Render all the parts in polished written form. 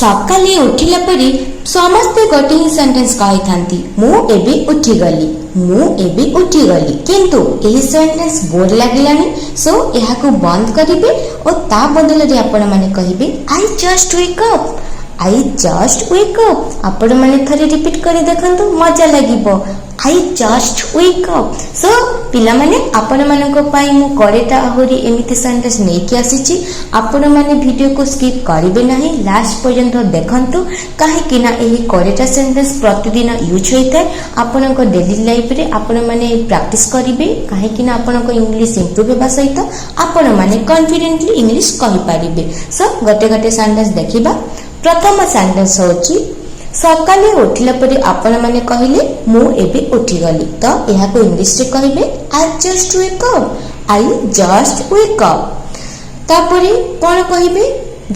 सकाले उठिला परी समस्ते गोटे ही सेंटेंस कही थांती मु एबे उठी गली मु एबे उठी गली किंतु एही सेंटेंस बोर लागिलानी सो एहा को बंद करिवे और ता बदल रे आपण माने कहिबे I just wake up I just wake up आपण माने थरे रिपीट करी देखंतु मजा लागिबो I just wake up so पिला माने आपण मानको पाई मु करेटा होरी एमिति सेंटेंस नै कि आसीची आपण माने वीडियो को स्किप करिवे नाही लास्ट पर्यंत देखंतु काहे कि ना एही करेटा सेंटेंस प्रतिदिन यूज होइते आपनको डेली लाइफ रे आपण माने प्रैक्टिस करिवे काहे कि ना आपनको इंग्लिश इंप्रूव हेबा सहित आपण माने कॉन्फिडेंटली इंग्लिश कहि पारिबे सो गटे गटे सेंटेंस देखिबा प्रथम सेंटेंस होची सकाले उठिला परी आपण माने कहिले मु एबे उठी गली तो एहा को इंग्लिश रे कहिबे I just wake up I just wake up तापरे कोन कहिबे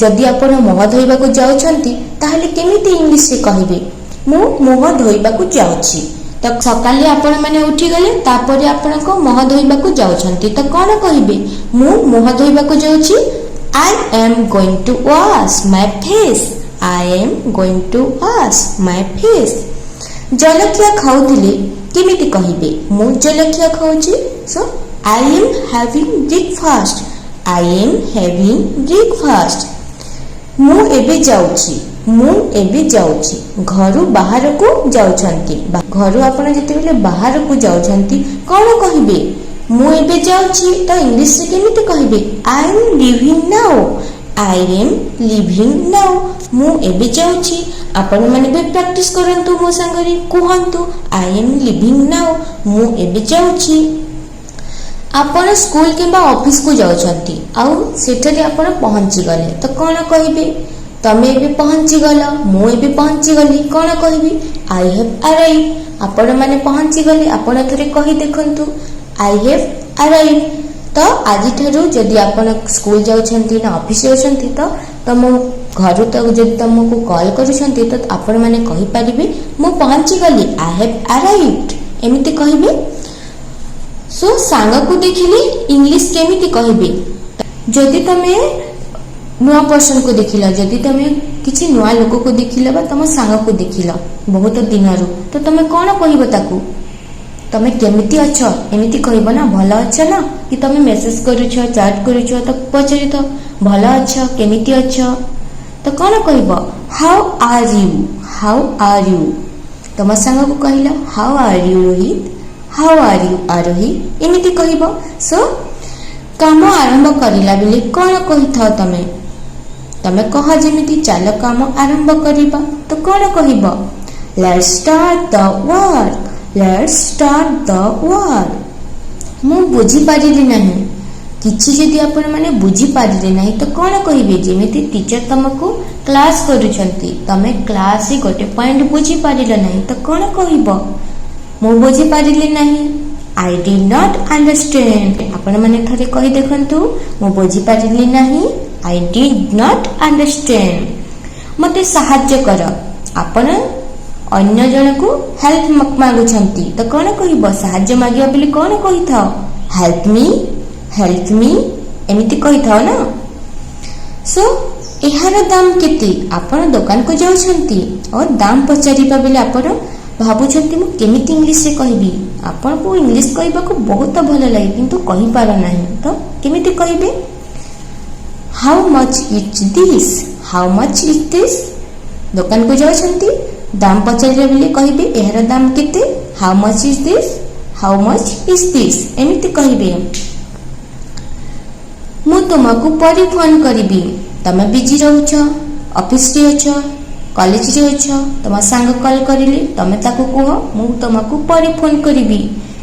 जदि आपण मुह धोइबा को जाउछंती ताहले केमिति इंग्लिश रे कहिबे मु मुह धोइबा को जाउछि तो सकाले आपण माने उठी गले तापरे आपण को मुह धोइबा को जाउछंती तो कोन कहिबे मु मुह धोइबा को जाउछि I am going to wash my face I am going to wash my face. जलखिया खाउथिले केमिति कहिबे मु जलखिया खाउछि सो I am having breakfast. I am having breakfast. मु एबे जाउछि घरु बाहर को जाउछंती घरु आपण जेतेबेले बाहर को जाउछंती कोन कहिबे मु एबे जाउछि तो इंग्लिश रे केमिति कहिबे I am leaving now. I am living now. मु एबे जाउछि आपण माने बे प्रैक्टिस करंतु मो संगरी कहंतु I am living now. मु एबे जाउछि आपण स्कूल किबा ऑफिस को जाउछंती आउ सेठरी आपण पहुंची गले तो कोन कहिबे तमे एबे पहुंची गला मु एबे पहुंची गली कोन कहिबी I have arrived आपण माने पहुंची गले आपण थरे कहि देखंतु I have arrived तो आज ठारू जदि आपण स्कूल जाउछंती ना ऑफिस जाउछंती तो तम घर तक जदि तुमको कॉल करूछंती तो आपण माने कहि परिबे मु पहुंची गली आई हैव अराइव्ड एमिति कहिबे सो सांग को देखिले इंग्लिश केमिति कहिबे जदि तमे नुआ पर्सन को देखिला जदि तमे किछि नुआ लोक को देखिला बा तम सांग को देखिला बहुत दिन रु तो तमे कोन कहिबो ताकू तमे केमिति अछ एमिति कहबो ना भलो अछ ना कि तमे मेसेज करूछ चैट करूछ तो पछरी तो भलो अछ केमिति अछ तो कोन कहबो हाउ आर यू तम संग को कहिला how are you Rohit how are you Aarohi एमिति कहबो सो काम आरंभ करिला बेले कोन कहिथाओ तमे कह जेमिति चाल काम आरंभ करिबा तो कोन कहबो let's start the work Let's start the work. मु बुझी पारिली नहीं किछि जदि आपण माने बुझी पारिले नहीं तो कोन कहिबे जेमिति टीचर तुमको क्लास करूछंती तमे क्लास ही गोटे पॉइंट बुझी पारिले नहीं तो कोन कहिबो मु बुझी पारिली नहीं I did not understand आपण माने थरे कहि देखंतु मु बुझी पारिली नहीं I did not understand मते सहाय्य कर आपण अन्य जन को हेल्प मागुछंती तो कोन कहिबो सहाय्य मागिया बिली कोन कहिथाओ हेल्प मी एमिति कहिथाओ ना सो एहार दाम केते आपण दुकान को जाउछंती और दाम पचारिबा बिले आपण भाबुछंती मु केमिति इंग्लिश रे कहिबी आपण को इंग्लिश कहिबा को बहुत भलो लागे किंतु कहि पार नाही तो केमिति कहिबे हाउ मच इज दिस दुकान को जाउछंती दाम पचारे बिले कहिबे एहर दाम केते हाउ मच इज दिस एमिति कहिबे मु तुमको परी फोन करिबी तमे बिजी रहउछ ऑफिस रे अछ कॉलेज रे अछ तम संग कॉल करिले तमे ताको कहो मु तुमको परी फोन करिबी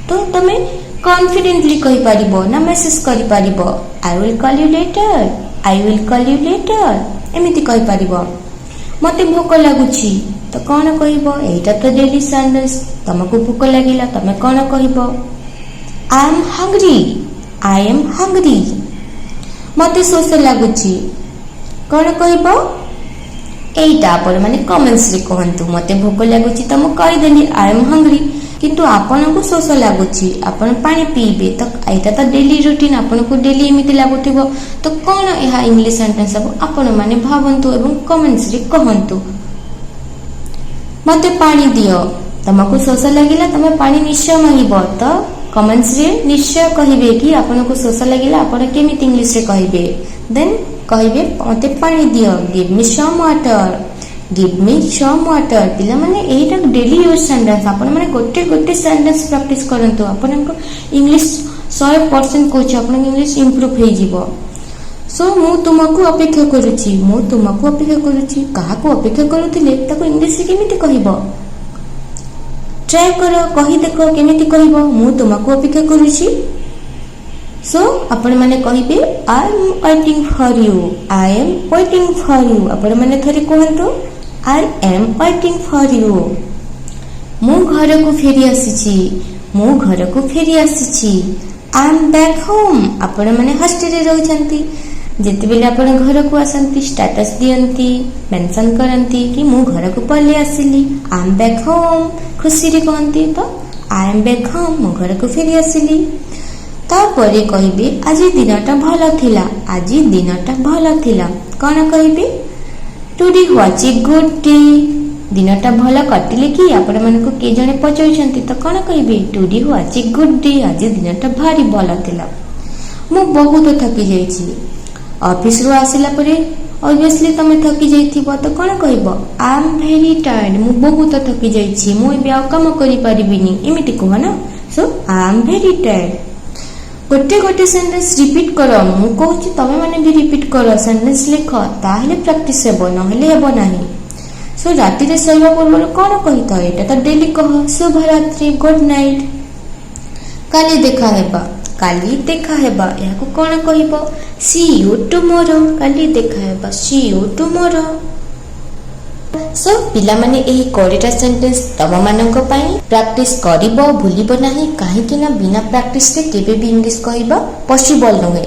तो तमे कॉन्फिडेंटली कहि पारिबो ना मेसेज करि पारिबो I will call you later एमिति कहि पारिबो मते भोक लागुची तो कौन कहबो एटा तो डेली सेंटेंस तुमको भूख लागिला तमे कौन कहबो आई एम हंग्री मते शोष लागुची कौन कहबो एटा पर माने कमेंट्स रे कहंतु मते भूख लागुची त मु कहि देली आई एम हंग्री किंतु आपनको शोष लगुच आपण पानी पीबे तो यहाँ तो डेली रूटीन आपको डेली एमती लगुव तो कौन यह इंग्लिश सेंटेंस हम आपण मैंने भावतु एवं कमेंट्स रे कहतु मते पानी दियो तुमको शोष लगे तुम पानी निश्चय मांगब तो कमेंट्स रे निश्चय कहिबे कि आपनको शोष लगे आपण केमिति इंग्लिश रे कहिबे देन कहिबे मते पानी दियो give me some water give me some water पिला माने एटा डेली यूज सेंटेंस आपण माने गोटे गोटे सेंटेंस प्रैक्टिस करंतु आपनको इंग्लिश 100% कोच आपण इंग्लिश इंप्रूव हे जीवो सो मु तुमको अपेक्षा करूची काहा को अपेक्षा करूथिले ताको इंग्लिश रे केमिति कहिबो ट्राई करो कहि देखो केमिति कहिबो मु तुमको अपेक्षा करूची सो आपण माने कहिबे I am waiting for you आपण माने थरे कहंतु I am waiting for you मु घर को फेरी आसीची आई एम बैक होम आपण माने हॉस्टल रे रहउछंती जेते बेले आपण घर को आसंती स्टेटस दियंती मेंशन करंती कि मु घर को पल्ले आसिली आई एम बैक होम खुशी रे कहंती तो आई एम बैक होम मु घर को फेरी आसिली तापरे कहिबे आजी दिनटा भलो थिला कोन कहिबे today was a good day दिनटा भलो कटिले कि आपण मानको के जने पचौछंती तो कोन कहिबे today was a good day आजी दिनटा भारी भलो थिला मु बहुत थकी जाईची ऑफिस रो आसिला परे ऑब्वियसली तमे थकी जाईथिबो तो कोन कहिबो आई एम वेरी टायर्ड मु बहुत थकी जाईची मु एबे आ काम करि परिबिनी एमिति कह ना सो आई एम वेरी टायर्ड गोटे गोटे सेंटेंस रिपीट करो मु कहूची तमे माने भी रिपीट करो सेंटेंस लिख ताहेले प्रैक्टिस हेबो नहेले हेबो नाही सो राति रे सोइबा पूर्व कोन कहितो एटा तो डेली कह शुभ रात्रि गुड नाइट काली देखा हेबा याको कोन कहिबो सी यू टुमोरो काली देखा हेबा सी यू टुमोरो सो पिला माने एही कोडिटा सेंटेंस तम मानक पई प्रैक्टिस करिवो भूलिबो नाही काहे कि ना बिना प्रैक्टिस रे केबे भी इंग्लिश कहबा पॉसिबल नहे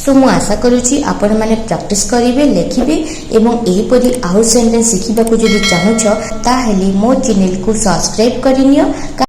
सो मु आशा करूची आपण माने प्रैक्टिस करिवे लेखिबे एवं एही परि आउ सेंटेंस शिखिबा को जदि चाहूछ ताहेले मो चैनल को सब्सक्राइब करिनियो।